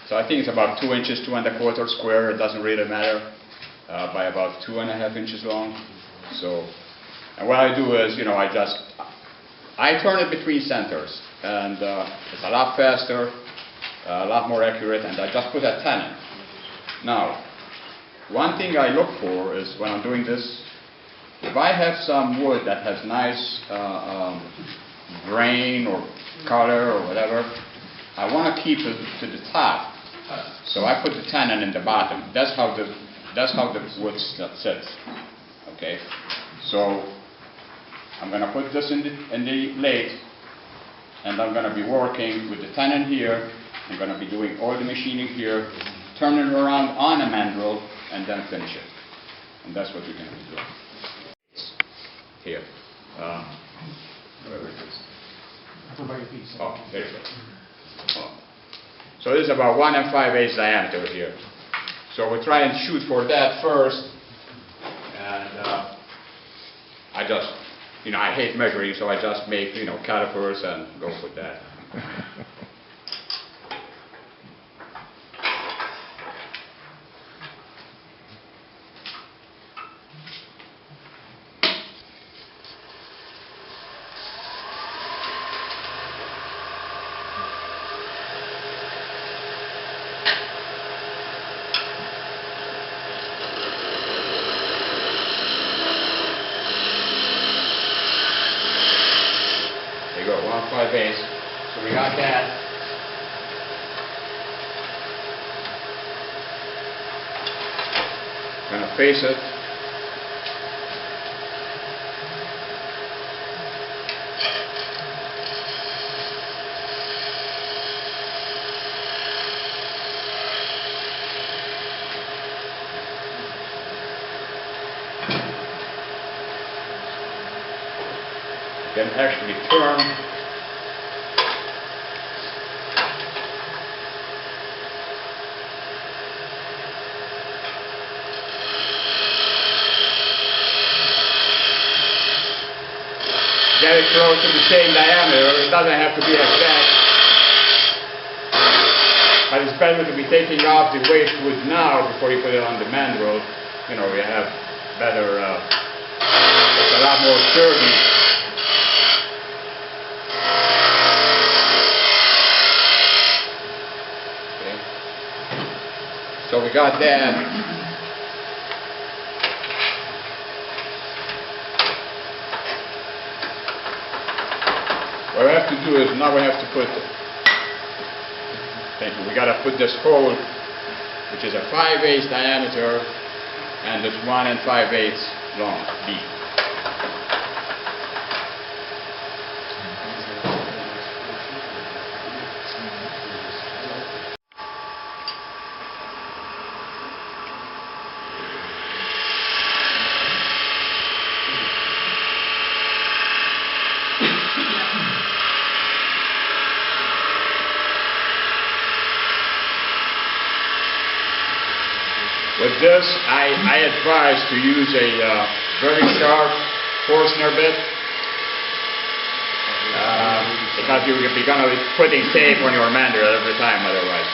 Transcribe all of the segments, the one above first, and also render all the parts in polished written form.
So I think it's about 2 inches, 2¼ square. It doesn't really matter. By about 2½ inches long. So, and what I do is, I turn it between centers, and it's a lot faster, a lot more accurate, and I just put a tenon. Now, one thing I look for is when I'm doing this, if I have some wood that has nice grain or color or whatever, I want to keep it to the top. So I put the tenon in the bottom. That's how the wood sits. Okay. So I'm going to put this in the lathe, and I'm going to be working with the tenon here. I'm going to be doing all the machining here, turn it around on a mandrel, and then finish it. And that's what we're going to be doing. Here. Wherever it is. Oh, there you go. Oh. So this is about 1 5/8 diameter here. So we'll try and shoot for that first. And I just, I hate measuring, so I just make, calipers and go with that. There you go, 1 5/8. So we got that. Gonna face it. Then actually turn. Get it close to the same diameter. It doesn't have to be exact. But it's better to be taking off the waste wood now before you put it on the mandrel. You have better, it's a lot more sturdy. So we got that. What we have to do is now we have to put, thank you, we got to put this hole, which is a 5/8 diameter, and it's 1 5/8 long, deep. With this, I advise to use a very sharp Forstner bit because you're going to be putting tape on your mandrel every time otherwise,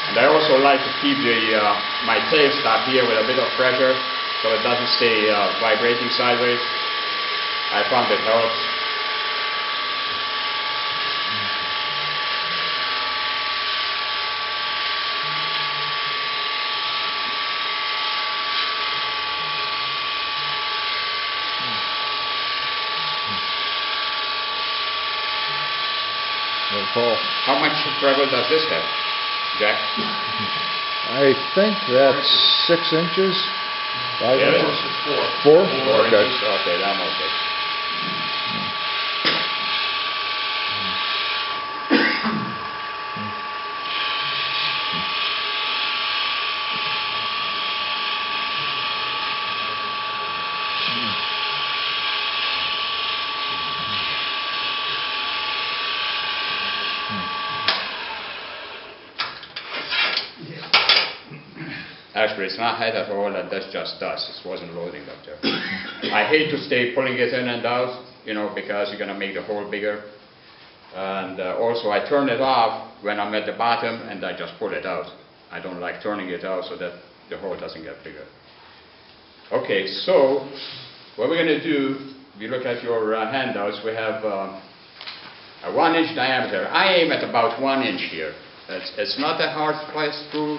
And I also like to keep my tape stop here with a bit of pressure so it doesn't stay vibrating sideways. I found it helps. Paul. How much treble does this have, Jack? I think that's 6 inches, 5 Yeah, inches. it's 4? 4 Okay. inches. Okay, I'm okay. Actually, it's not height at all, and that's just dust. It wasn't loading up there. I hate to stay pulling it in and out, because you're going to make the hole bigger. And also I turn it off when I'm at the bottom and I just pull it out. I don't like turning it out so that the hole doesn't get bigger. Okay, so what we're going to do, if you look at your handouts, we have a 1-inch diameter. I aim at about 1 inch here. It's not a hard place screw,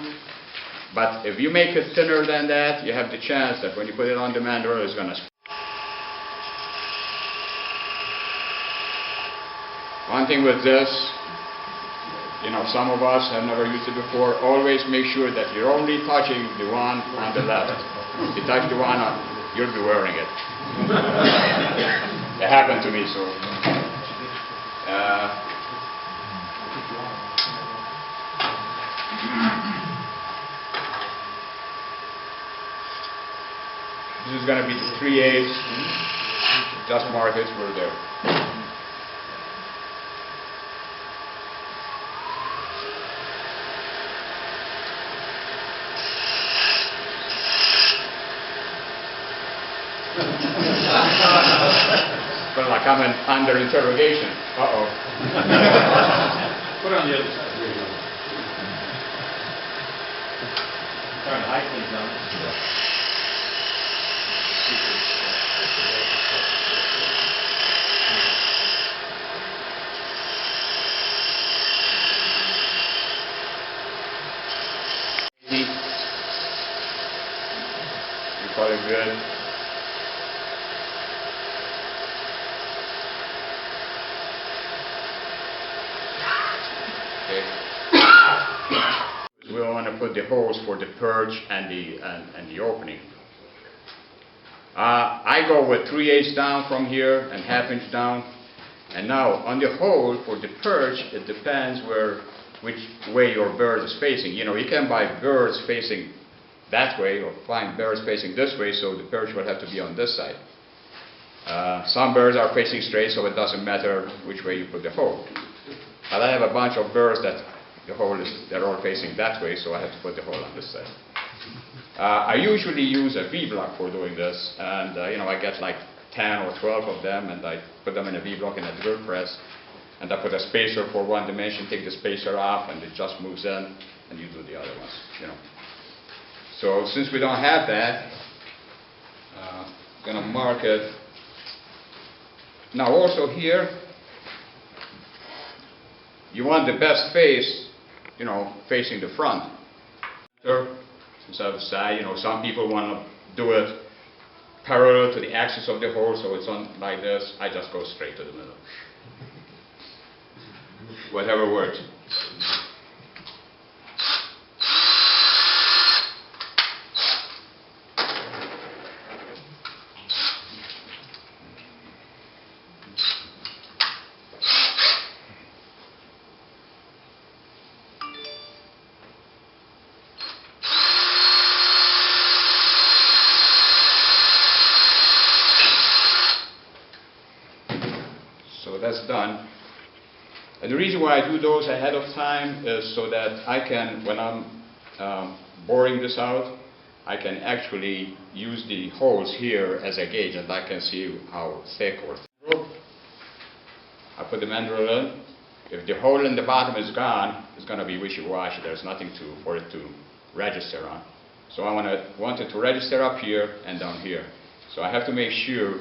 but if you make it thinner than that, you have the chance that when you put it on the mandrel, it's going to. One thing with this, you know, some of us have never used it before, always make sure that you're only touching the one on the left. If you touch the one on, you'll be wearing it. It happened to me, so. This is going to be the 3/8. Just mark it, we're there. Well, like I'm under interrogation. Uh-oh. Put it on the other side. There you go. Trying to hide things down. You call it good. Okay. We want to put the holes for the perch and the opening. I go with 3/8 down from here and 1/2 inch down. And now on the hole for the perch, it depends which way your bird is facing. You know, you can buy birds facing that way or find birds facing this way, so the perch will have to be on this side. Some birds are facing straight, so it doesn't matter which way you put the hole. But I have a bunch of birds that they're all facing that way, so I have to put the hole on this side. I usually use a V-block for doing this, and you know, I get like 10 or 12 of them, and I put them in a V-block in a drill press, and I put a spacer for one dimension, take the spacer off, and it just moves in, and you do the other ones, you know. So since we don't have that, I'm going to mark it. Now also here, you want the best face, you know, facing the front. Instead of the side, you know, some people want to do it parallel to the axis of the hole, so it's on like this. I just go straight to the middle. Whatever works. So that's done. And the reason why I do those ahead of time is so that I can, when I'm boring this out, I can actually use the holes here as a gauge, and I can see how thick or thin. I put the mandrel in. If the hole in the bottom is gone, it's going to be wishy-washy. There's nothing for it to register on. So I want it to register up here and down here. So I have to make sure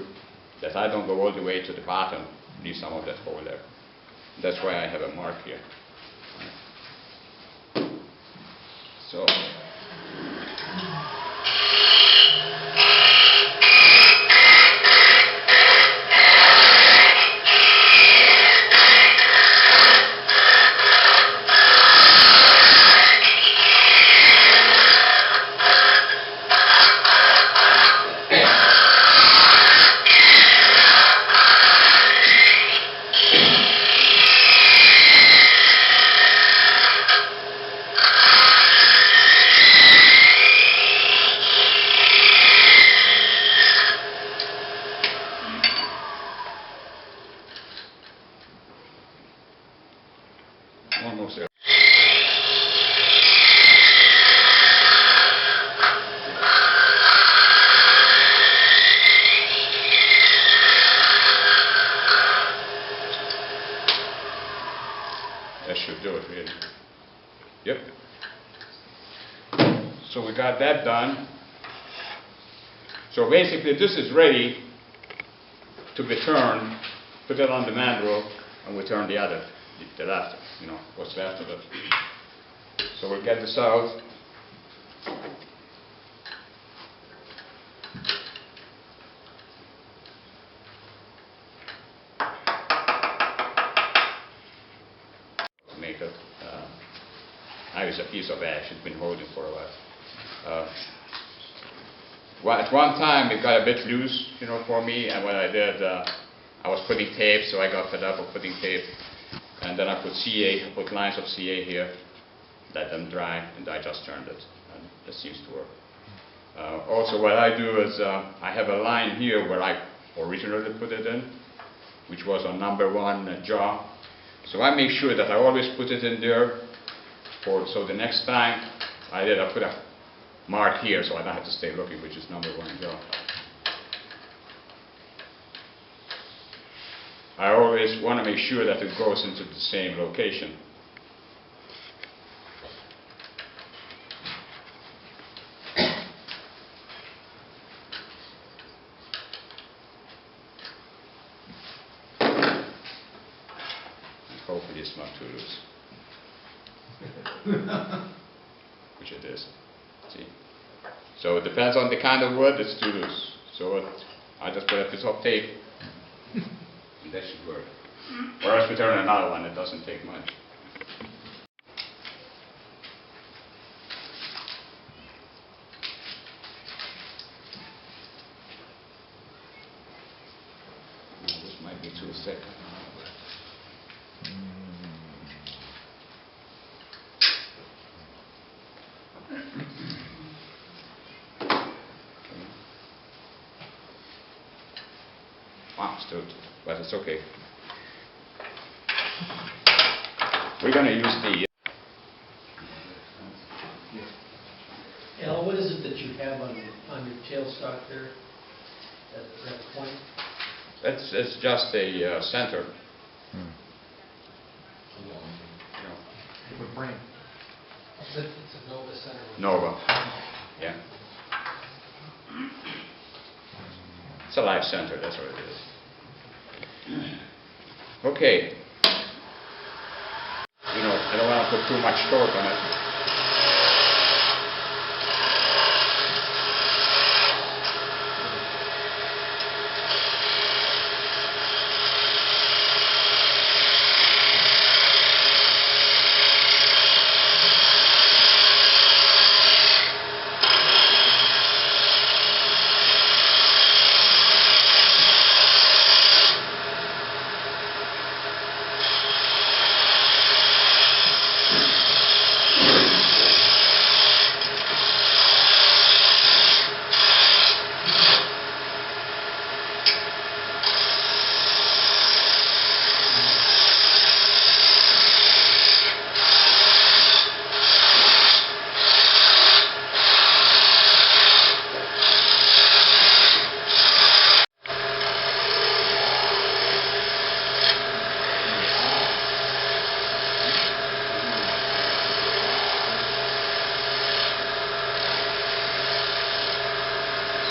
that I don't go all the way to the bottom, leave some of that hole there. That's why I have a mark here. So. Almost there. That should do it, really. Yep. So we got that done. So basically this is ready to be turned, put it on the mandrel, and we turn the other, the left, you know, what's left of it. So we'll get this out. Make it. I use a piece of ash, it's been holding for a while. Well, at one time it got a bit loose, you know, for me, and what I did, I was putting tape, so I got fed up of putting tape, and then I put CA, put lines of CA here, let them dry, and I just turned it, and it seems to work. Also, what I do is I have a line here where I originally put it in, which was on number 1 jaw. So I make sure that I always put it in there, so the next time I put a mark here, so I don't have to stay looking, which is number 1 jaw. I always want to make sure that it goes into the same location. Hopefully it's not too loose. Which it is. See? So it depends on the kind of wood, it's too loose. So I just put a piece of tape, and that should work. Or else we turn another one, it doesn't take much. This might be too thick. Wow, still, but it's okay. We're going to use the... Al, what is it that you have on your tailstock there, that point? It's just a center. What brand? It's a Nova center. Nova. Yeah. It's a live center, that's what it is. Okay. You know, I don't want to put too much torque on it.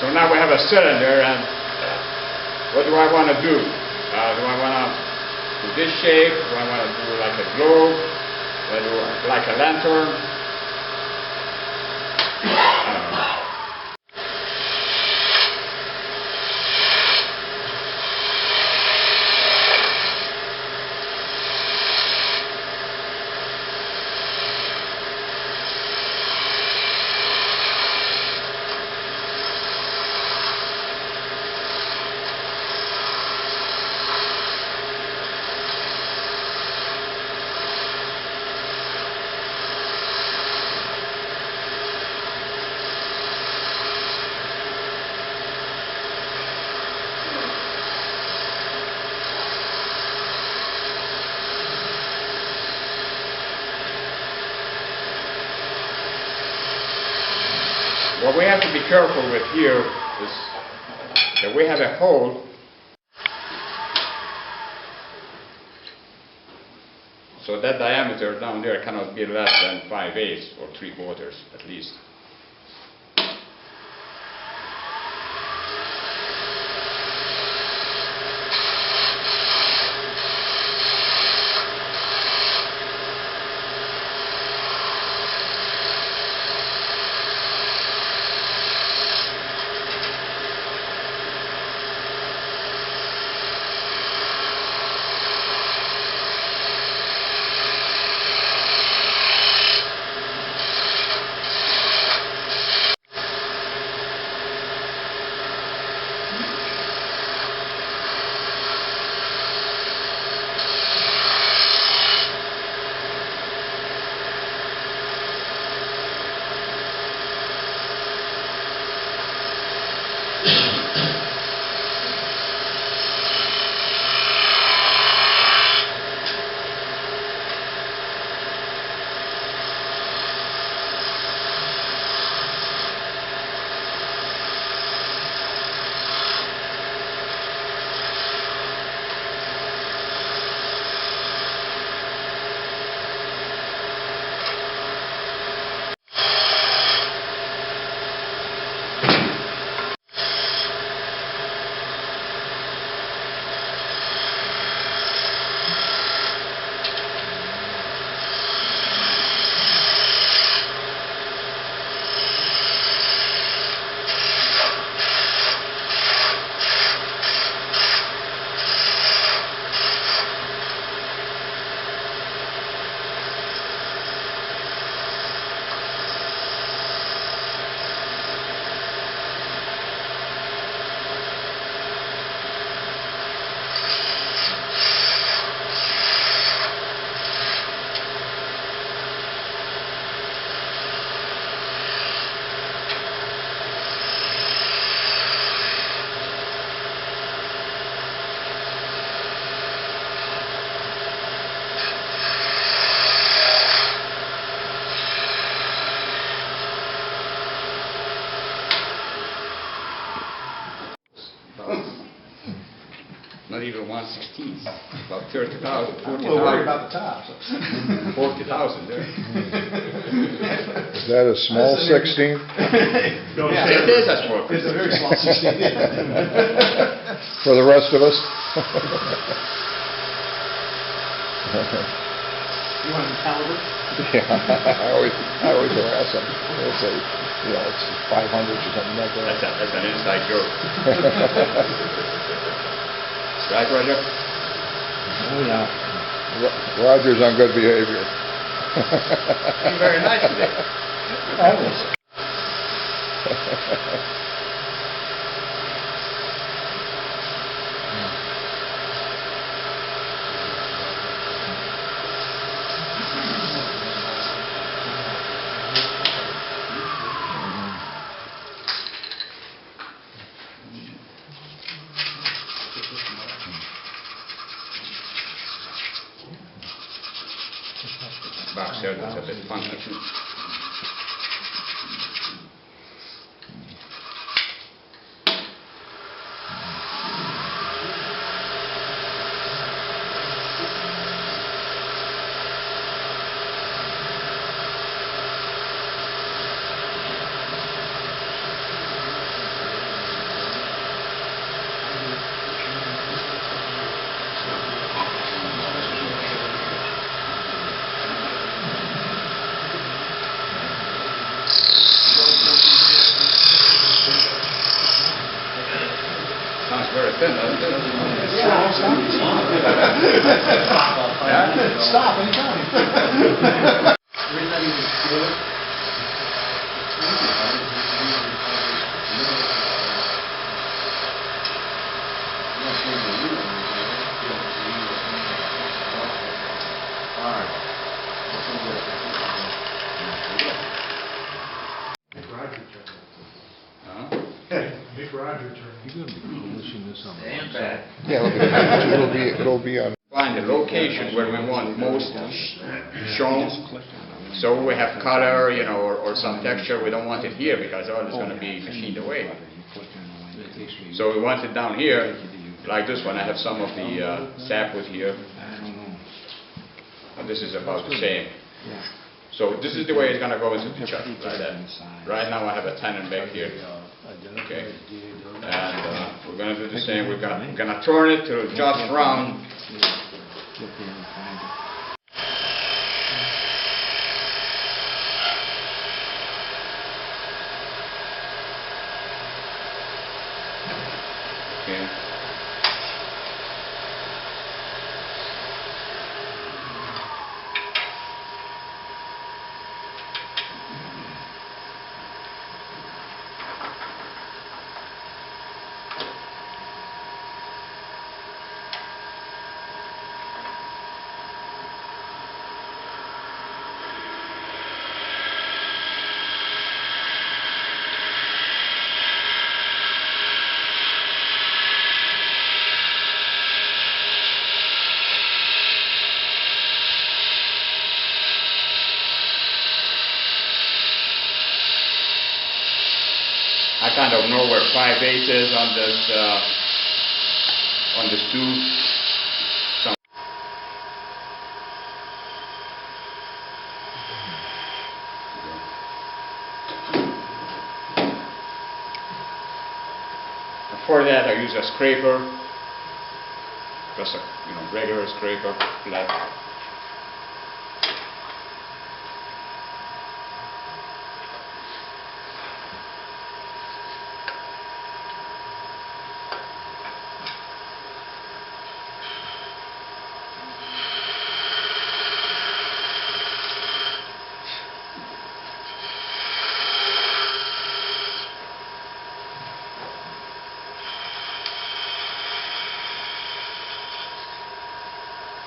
So now we have a cylinder, and what do I want to do? Do I want to do this shape? Do I want to do like a globe? Do I do like a lantern? I don't know. What we have to be careful with here is that we have a hole. So that diameter down there cannot be less than 5/8 or 3/4 at least. Not even 1/16, about 30,000, I'm a little 40,000. worried about the tops. 40,000 there. Is that a small 16? Don't Yeah, say it is a small It's a very small 16. For the rest of us? You want a caliber? Yeah, I always harass them. They'll say, you know, it's 500 or something like that. That's an inside joke. Right, Roger? Oh, yeah. Roger's on good behavior. You're very nice today. Always. Box here, that's a bit funky too. Sounds very thin, doesn't it? Yeah, stop anytime. We're not even good. Big Roger turned. You're going to be publishing this on the Damn website. bad. Yeah, it'll be on. Find the location where we want most shown. So we have color, you know, or some texture. We don't want it here because all is going to be machined away. So we want it down here, like this one. I have some of the sapwood here. this is about the same. Yeah. So this is the way it's going to go into the chuck, like that. Right now I have a tenon back here. Okay. And we're going to do the same. We're going to turn it to just round. Okay. I kind of know where 5/8 is on this tube. For that, I use a scraper, just a regular scraper, flat.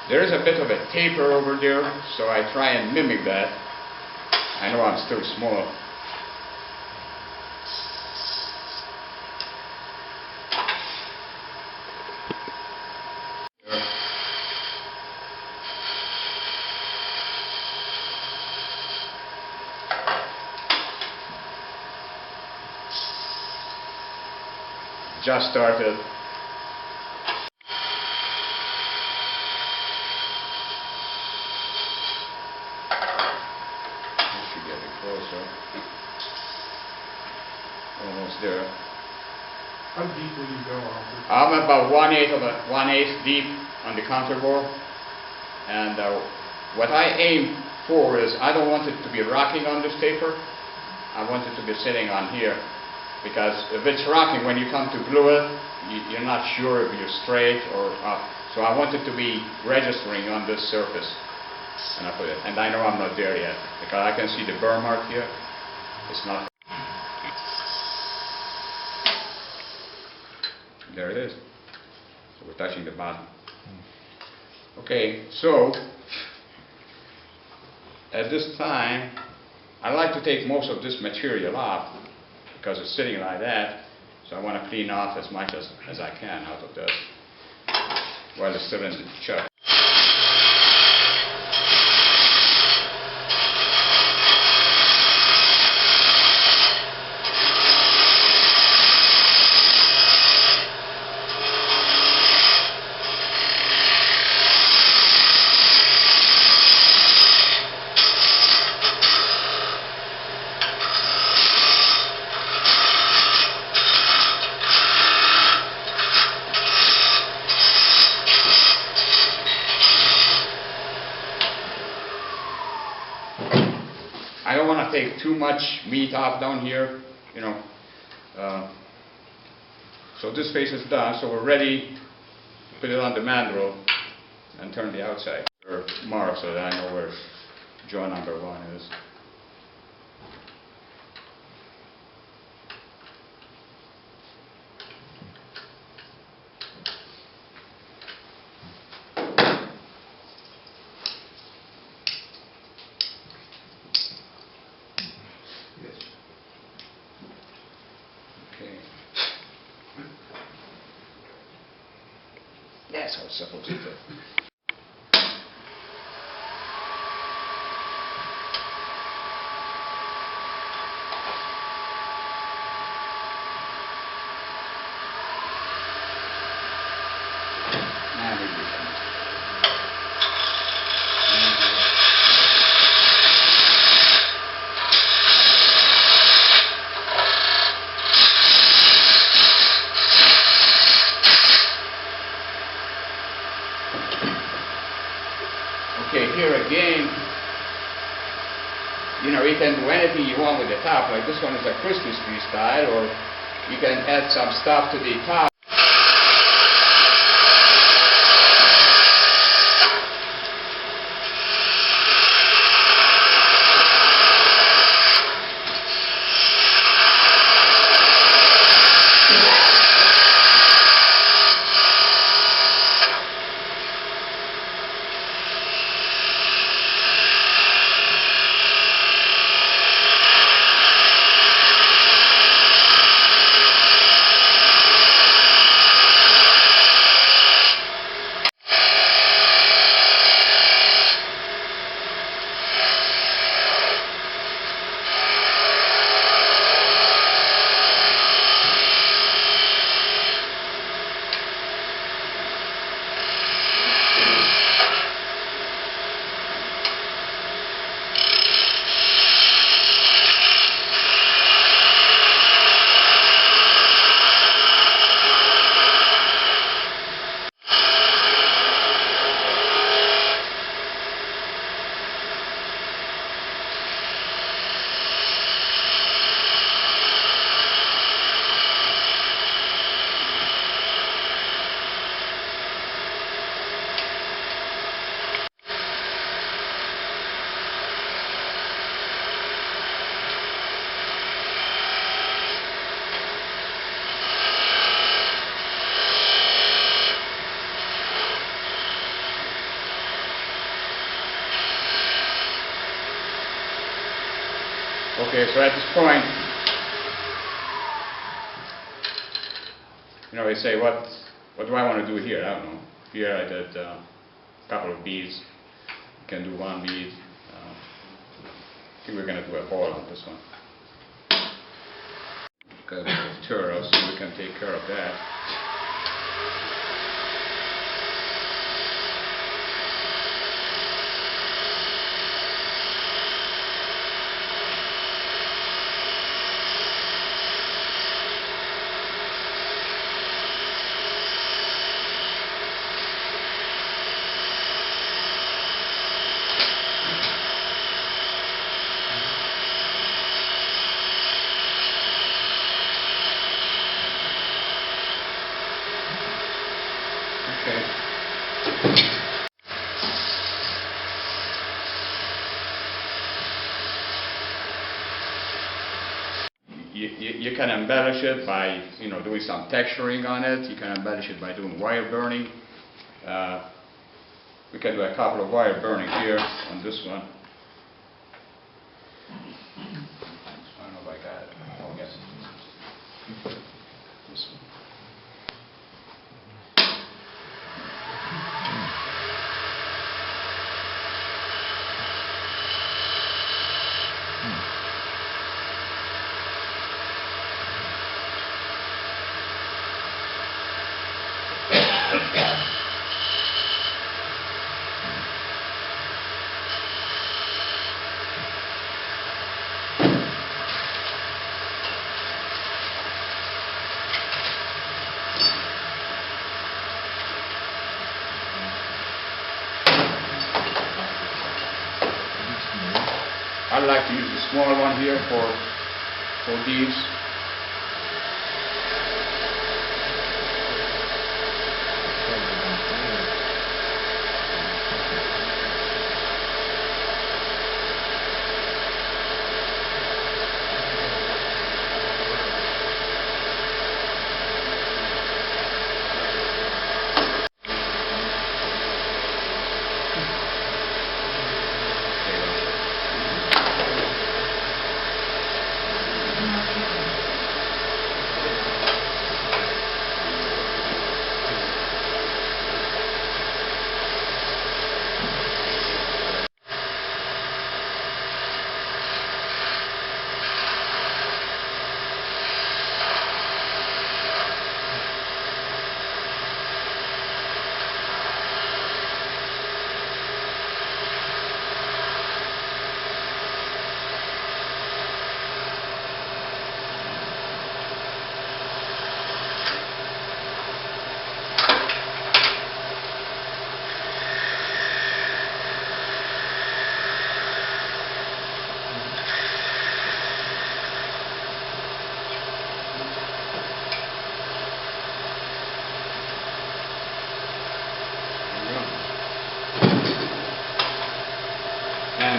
There is a bit of a taper over there, so I try and mimic that. I know I'm still small. Just started. Closer. Almost there. How deep will you go, Alfred? I'm about 1/8 deep on the counterbore, and what I aim for is I don't want it to be rocking on this taper. I want it to be sitting on here, because if it's rocking when you come to glue it, you're not sure if you're straight or up. So I want it to be registering on this surface. And I put it, and I know I'm not there yet, because I can see the burr mark here. It's not. There it is. So we're touching the bottom. Okay, so at this time, I like to take most of this material off, because it's sitting like that. So I want to clean off as much as I can out of this while it's still in the chuck. I don't want to take too much meat off down here, so this face is done, so we're ready to put it on the mandrel and turn the outside or mark so that I know where jaw number 1 is. That's how it's supposed to be. Now we do that. Okay, here again, you know, you can do anything you want with the top. Like this one is a Christmas tree style, or you can add some stuff to the top. Okay, so at this point, you know, they say, what do I want to do here? I don't know. Here I did a couple of beads. You can do one bead. I think we're going to do a ball on this one. Got a bit of turtle, so we can take care of that. You can embellish it by, you know, doing some texturing on it. You can embellish it by doing wire burning. We can do a couple of wire burning here on this one. I don't know if I got it. Oh, yes. This one. I like to use the small one here for these.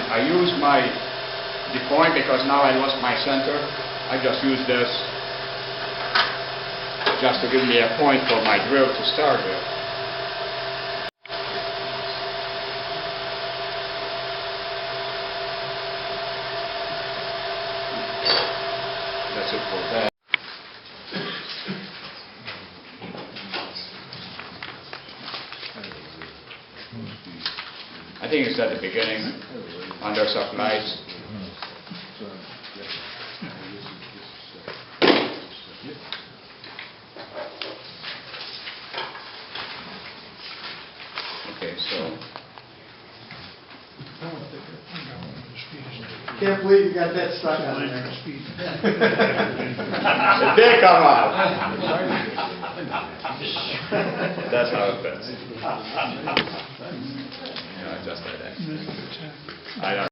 I use the point because now I lost my center. I just use this just to give me a point for my drill to start with. That's it for that. I think it's at the beginning, under supplies. Okay, so Can't believe you got that stuck on there. it did come out. That's how it fits. Just like that. I don't